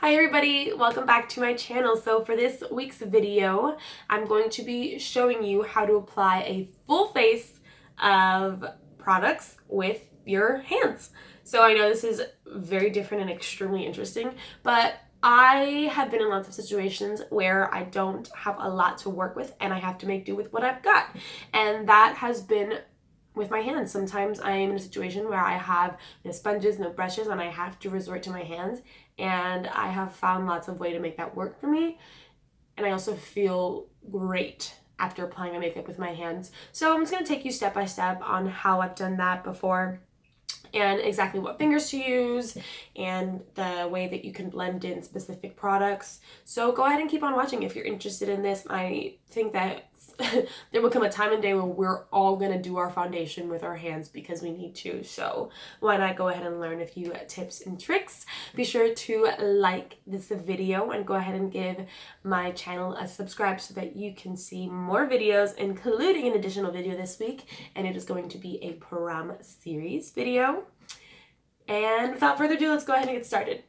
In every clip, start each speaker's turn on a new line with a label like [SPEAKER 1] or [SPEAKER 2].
[SPEAKER 1] Hi everybody, welcome back to my channel. So for this week's video, I'm going to be showing you how to apply a full face of products with your hands. So I know this is very different and extremely interesting, but I have been in lots of situations where I don't have a lot to work with and I have to make do with what I've got. And that has been with my hands. Sometimes I am in a situation where I have no sponges, no brushes, and I have to resort to my hands. And I have found lots of way to make that work for me. And I also feel great after applying my makeup with my hands. So I'm just going to take you step by step on how I've done that before and exactly what fingers to use and the way that you can blend in specific products. So go ahead and keep on watching if you're interested in this. I think that there will come a time and day where we're all going to do our foundation with our hands because we need to. So why not go ahead and learn a few tips and tricks. Be sure to like this video and go ahead and give my channel a subscribe so that you can see more videos, including an additional video this week, and it is going to be a prom series video. And without further ado, let's go ahead and get started.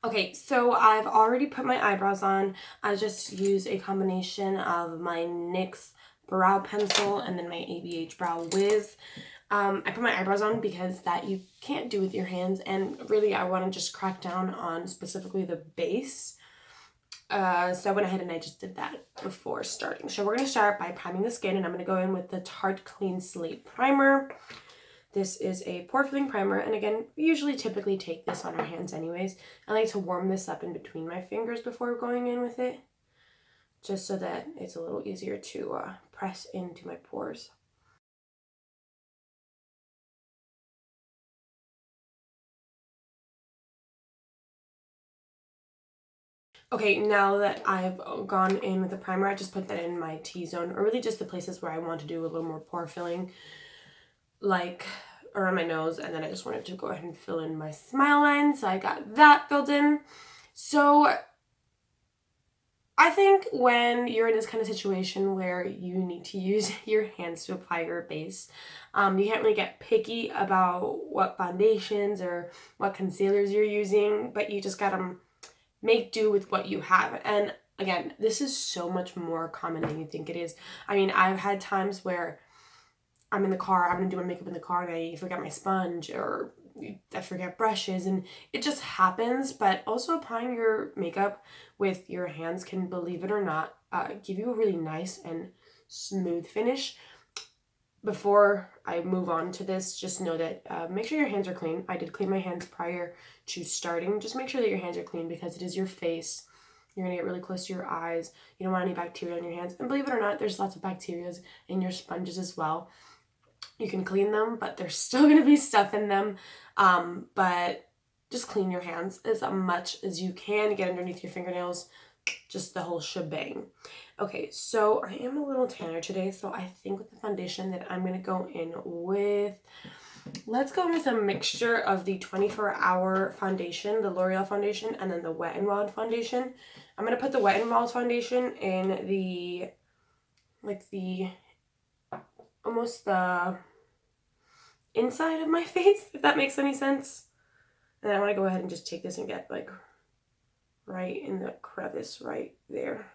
[SPEAKER 1] Okay, so I've already put my eyebrows on. I just use a combination of my NYX brow pencil and then my ABH Brow Wiz. I put my eyebrows on because that you can't do with your hands, and really I want to just crack down on specifically the base. So I went ahead and I just did that before starting. So we're going to start by priming the skin, and I'm going to go in with the Tarte Clean Slate Primer. This is a pore filling primer, and again, we usually typically take this on our hands anyways. I like to warm this up in between my fingers before going in with it, just so that it's a little easier to press into my pores. Okay, now that I've gone in with the primer, I just put that in my T-zone, or really just the places where I want to do a little more pore filling, like around my nose, and then I just wanted to go ahead and fill in my smile line, so I got that filled in. So I think when you're in this kind of situation where you need to use your hands to apply your base, you can't really get picky about what foundations or what concealers you're using, but you just gotta make do with what you have. And again, this is so much more common than you think it is. I mean, I've had times where I'm in the car, I'm gonna do my makeup in the car, and I forget my sponge or I forget brushes, and it just happens. But also applying your makeup with your hands can, believe it or not, give you a really nice and smooth finish. Before I move on to this, just know that make sure your hands are clean. I did clean my hands prior to starting. Just make sure that your hands are clean because it is your face. You're going to get really close to your eyes. You don't want any bacteria on your hands. And believe it or not, there's lots of bacteria in your sponges as well. You can clean them, but there's still going to be stuff in them. But just clean your hands as much as you can. Get underneath your fingernails. Just the whole shebang. Okay, so I am a little tanner today, so I think with the foundation that I'm going to go in with, let's go with a mixture of the 24-hour foundation, the L'Oreal foundation, and then the Wet n Wild foundation. I'm going to put the Wet n Wild foundation in the, almost the inside of my face, if that makes any sense. And then I want to go ahead and just take this and get like right in the crevice right there.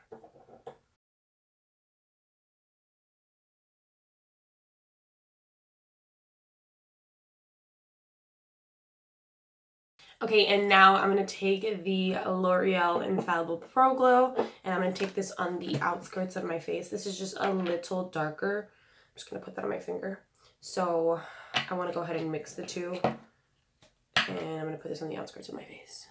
[SPEAKER 1] Okay, and now I'm going to take the L'Oreal Infallible Pro Glow, and I'm going to take this on the outskirts of my face. This is just a little darker. I'm just going to put that on my finger. So I want to go ahead and mix the two, and I'm going to put this on the outskirts of my face.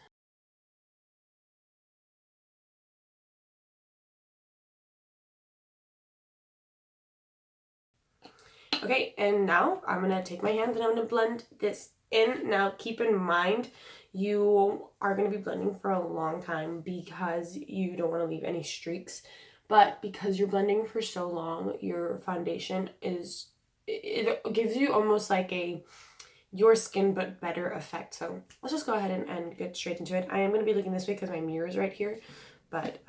[SPEAKER 1] Okay, and now I'm going to take my hands and I'm going to blend this in. Now keep in mind, you are going to be blending for a long time because you don't want to leave any streaks. But because you're blending for so long, your foundation it gives you almost like a your skin but better effect. So let's just go ahead and get straight into it. I am going to be looking this way because my mirror is right here. But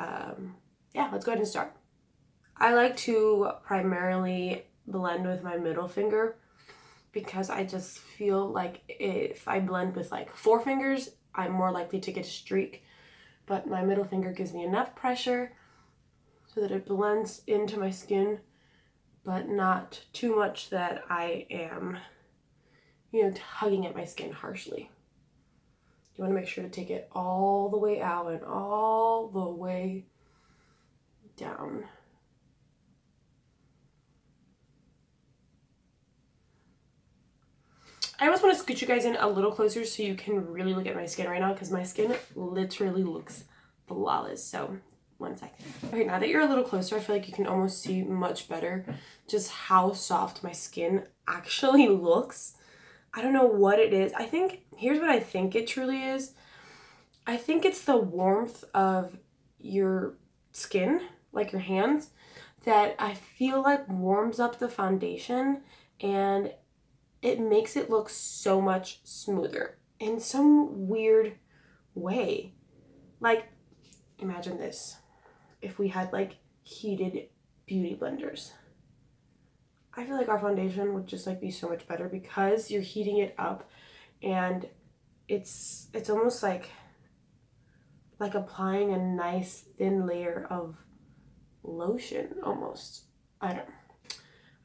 [SPEAKER 1] yeah, let's go ahead and start. I like to primarily blend with my middle finger because I just feel like if I blend with like 4 fingers, I'm more likely to get a streak. But my middle finger gives me enough pressure so that it blends into my skin, but not too much that I am, tugging at my skin harshly. You want to make sure to take it all the way out and all the way down. I always want to scoot you guys in a little closer so you can really look at my skin right now, because my skin literally looks flawless. So, one second. Okay, now that you're a little closer, I feel like you can almost see much better just how soft my skin actually looks. I don't know what it is. Here's what I think it truly is. I think it's the warmth of your skin, like your hands, that I feel like warms up the foundation and it makes it look so much smoother in some weird way. Like, imagine this. If we had like heated beauty blenders, I feel like our foundation would just like be so much better because you're heating it up, and it's almost like applying a nice thin layer of lotion almost. I don't know.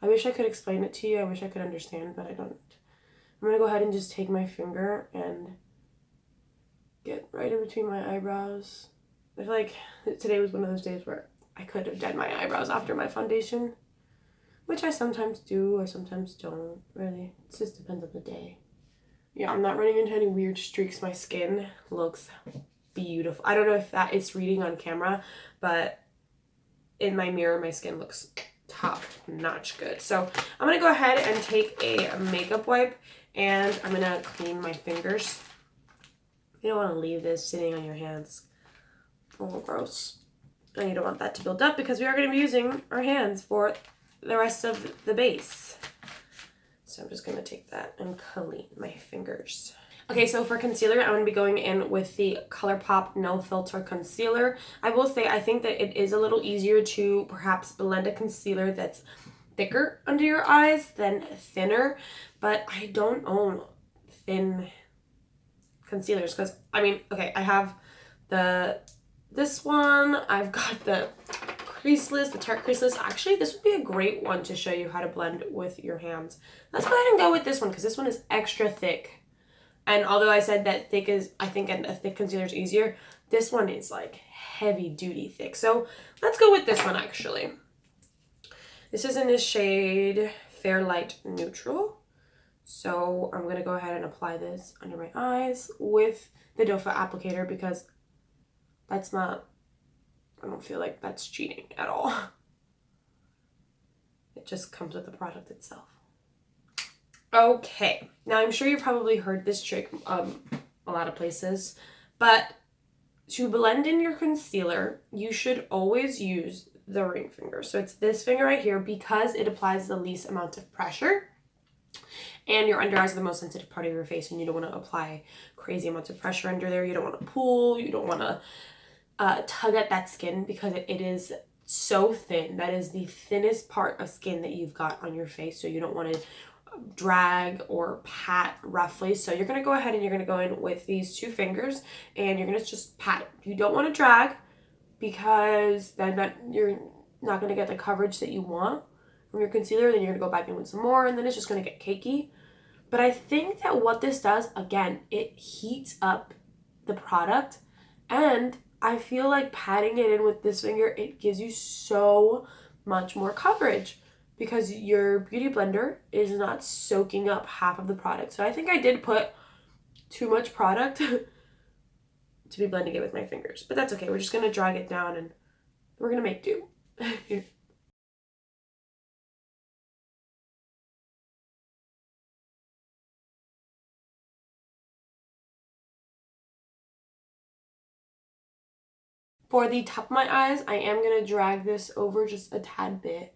[SPEAKER 1] I wish I could explain it to you. I wish I could understand, but I don't. I'm going to go ahead and just take my finger and get right in between my eyebrows. I feel like today was one of those days where I could have done my eyebrows after my foundation, which I sometimes do, I sometimes don't, really. It just depends on the day. Yeah, I'm not running into any weird streaks. My skin looks beautiful. I don't know if that is reading on camera, but in my mirror, my skin looks top-notch good. So I'm going to go ahead and take a makeup wipe, and I'm going to clean my fingers. You don't want to leave this sitting on your hands. Oh, gross. And you don't want that to build up because we are going to be using our hands for the rest of the base. So I'm just going to take that and clean my fingers. Okay, so for concealer, I'm going to be going in with the ColourPop No Filter Concealer. I will say I think that it is a little easier to perhaps blend a concealer that's thicker under your eyes than thinner, but I don't own thin concealers because, I have this one, I've got the creaseless, the Tarte creaseless. Actually, this would be a great one to show you how to blend with your hands. Let's go ahead and go with this one because this one is extra thick. And although I said that thick is, I think a thick concealer is easier, this one is like heavy duty thick. So let's go with this one actually. This is in the shade Fair Light Neutral. So I'm going to go ahead and apply this under my eyes with the doe foot applicator because I don't feel like that's cheating at all. It just comes with the product itself. Okay, now I'm sure you've probably heard this trick a lot of places, but to blend in your concealer, you should always use the ring finger. So it's this finger right here because it applies the least amount of pressure, and your under eyes are the most sensitive part of your face, and you don't want to apply crazy amounts of pressure under there. You don't want to pull, you don't want to tug at that skin because it is so thin. That is the thinnest part of skin that you've got on your face, so you don't want to drag or pat roughly. So you're going to go ahead and you're going to go in with these two fingers and you're going to just pat. You don't want to drag because then you're not going to get the coverage that you want from your concealer. Then you're going to go back in with some more and then it's just going to get cakey. But I think that what this does, again, it heats up the product, and I feel like patting it in with this finger, it gives you so much more coverage because your beauty blender is not soaking up half of the product. So I think I did put too much product to be blending it with my fingers. But that's okay. We're just going to drag it down and we're going to make do. For the top of my eyes, I am going to drag this over just a tad bit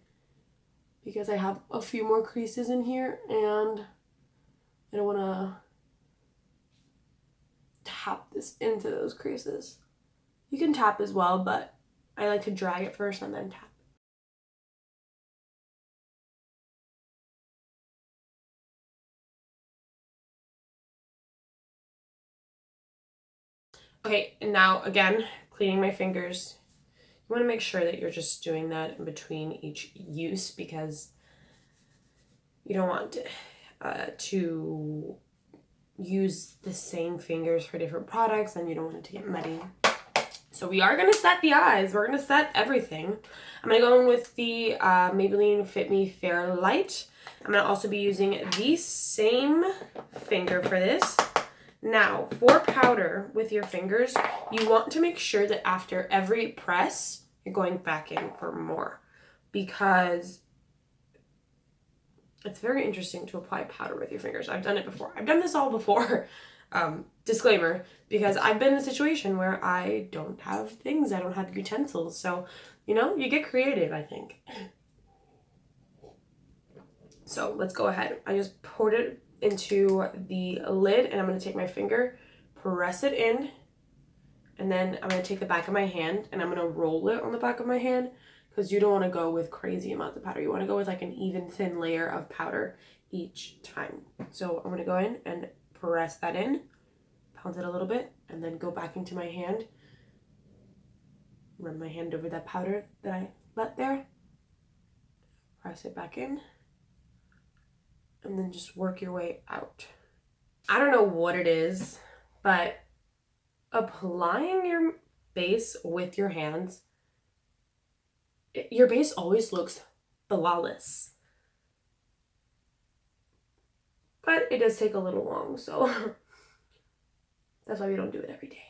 [SPEAKER 1] because I have a few more creases in here and I don't want to tap this into those creases. You can tap as well, but I like to drag it first and then tap. Okay, and now again, cleaning my fingers. You want to make sure that you're just doing that in between each use because you don't want to use the same fingers for different products and you don't want it to get muddy. So we are going to set the eyes. We're going to set everything. I'm going to go in with the Maybelline Fit Me Fair Light. I'm going to also be using the same finger for this. Now, for powder with your fingers, you want to make sure that after every press, you're going back in for more because it's very interesting to apply powder with your fingers. I've done it before. I've done this all before. Disclaimer, because I've been in a situation where I don't have things. I don't have utensils. So, you know, you get creative, I think. So let's go ahead. I just poured it into the lid and I'm going to take my finger, press it in, and then I'm going to take the back of my hand and I'm going to roll it on the back of my hand because you don't want to go with crazy amounts of powder. You want to go with like an even thin layer of powder each time. So I'm going to go in and press that in, pound it a little bit, and then go back into my hand, run my hand over that powder that I let there, press it back in, and then just work your way out. I don't know what it is, but applying your base with your hands, your base always looks flawless. But it does take a little long, so that's why we don't do it every day.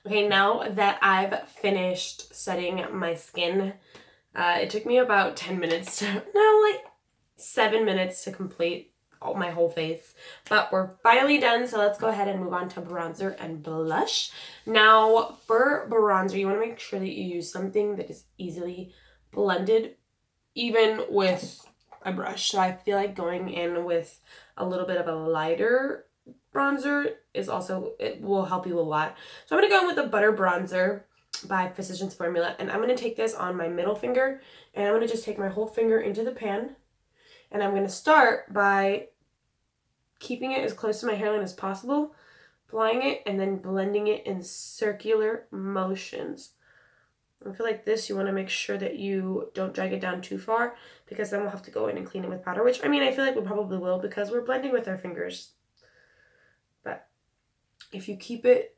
[SPEAKER 1] Okay, now that I've finished setting my skin, it took me about 10 minutes to, no, like 7 minutes to complete my whole face. But we're finally done, so let's go ahead and move on to bronzer and blush. Now, for bronzer, you want to make sure that you use something that is easily blended, even with a brush. So I feel like going in with a little bit of a lighter bronzer is also, it will help you a lot. So I'm going to go in with the Butter Bronzer by Physicians Formula, and I'm going to take this on my middle finger, and I'm going to just take my whole finger into the pan, and I'm going to start by keeping it as close to my hairline as possible, applying it, and then blending it in circular motions. I feel like this, you want to make sure that you don't drag it down too far because then we'll have to go in and clean it with powder, which, I mean, I feel like we probably will because we're blending with our fingers. But if you keep it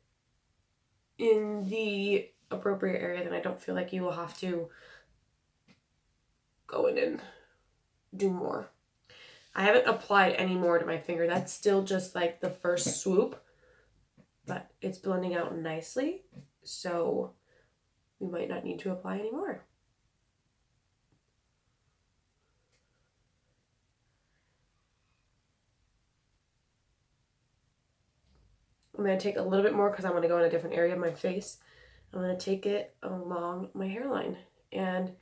[SPEAKER 1] in the appropriate area, then I don't feel like you will have to go in and do more. I haven't applied any more to my finger. That's still just like the first swoop, but it's blending out nicely. So we might not need to apply any more. I'm going to take a little bit more because I want to go in a different area of my face. I'm going to take it along my hairline and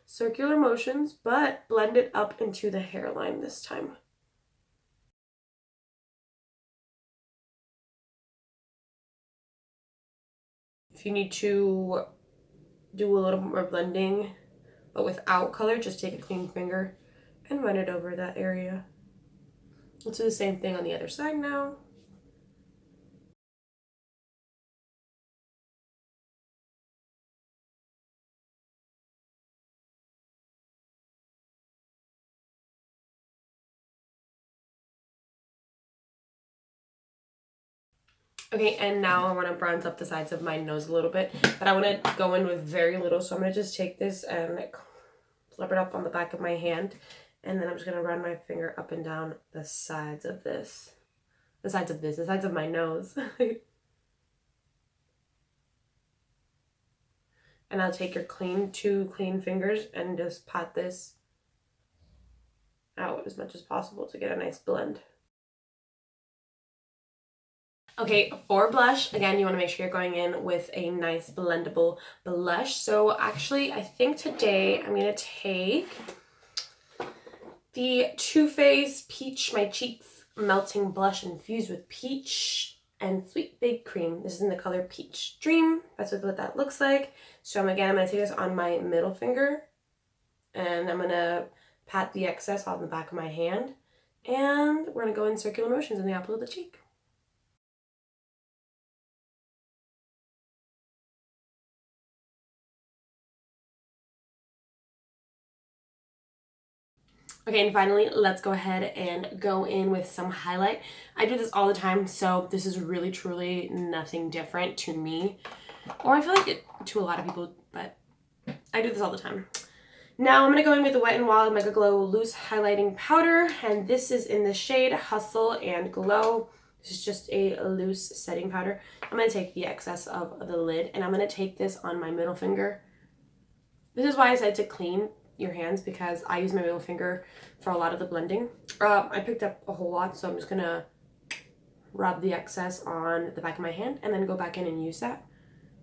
[SPEAKER 1] circular motions, but blend it up into the hairline this time. If you need to do a little more blending, but without color, just take a clean finger and run it over that area. Let's do the same thing on the other side now. Okay, and now I want to bronze up the sides of my nose a little bit, but I want to go in with very little, so I'm going to just take this and flip it up on the back of my hand, and then I'm just going to run my finger up and down the sides of this. The sides of my nose. And I'll take your two clean fingers and just pat this out as much as possible to get a nice blend. Okay, for blush, again, you want to make sure you're going in with a nice blendable blush. So actually, I think today I'm going to take the Too Faced Peach My Cheeks Melting Blush infused with peach and sweet baked cream. This is in the color Peach Dream. That's what that looks like. So I'm going to take this on my middle finger, and I'm going to pat the excess on the back of my hand, and we're going to go in circular motions in the apple of the cheek. Okay, and finally, let's go ahead and go in with some highlight. I do this all the time, so this is really, truly nothing different to me. Or I feel like it to a lot of people, but I do this all the time. Now I'm going to go in with the Wet n Wild Mega Glow Loose Highlighting Powder, and this is in the shade Hustle and Glow. This is just a loose setting powder. I'm going to take the excess of the lid, and I'm going to take this on my middle finger. This is why I said to clean your hands, because I use my middle finger for a lot of the blending. I picked up a whole lot, so I'm just going to rub the excess on the back of my hand and then go back in and use that.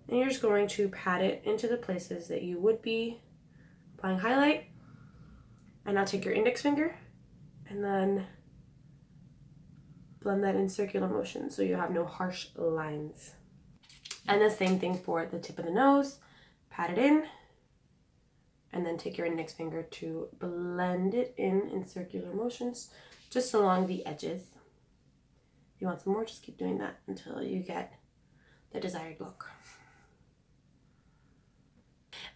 [SPEAKER 1] And you're just going to pat it into the places that you would be applying highlight. And now take your index finger and then blend that in circular motion so you have no harsh lines. And the same thing for the tip of the nose. Pat it in and then take your index finger to blend it in circular motions just along the edges. If you want some more, just keep doing that until you get the desired look.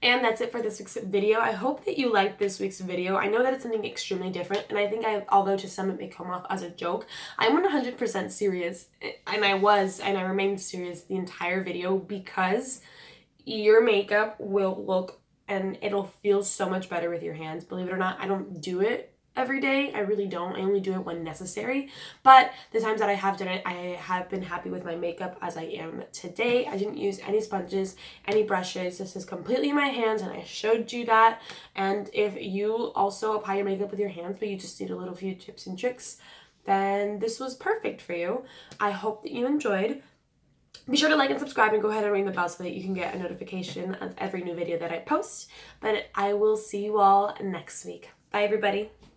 [SPEAKER 1] And that's it for this week's video. I hope that you liked this week's video. I know that it's something extremely different, and I think although to some it may come off as a joke, I'm 100% serious, and I remain serious the entire video, because your makeup will look and it'll feel so much better with your hands. Believe it or not, I don't do it every day. I really don't. I only do it when necessary. But the times that I have done it, I have been happy with my makeup as I am today. I didn't use any sponges, any brushes. This is completely my hands, and I showed you that. And if you also apply your makeup with your hands, but you just need a little few tips and tricks, then this was perfect for you. I hope that you enjoyed. Be sure to like and subscribe and go ahead and ring the bell so that you can get a notification of every new video that I post. But I will see you all next week. Bye, everybody.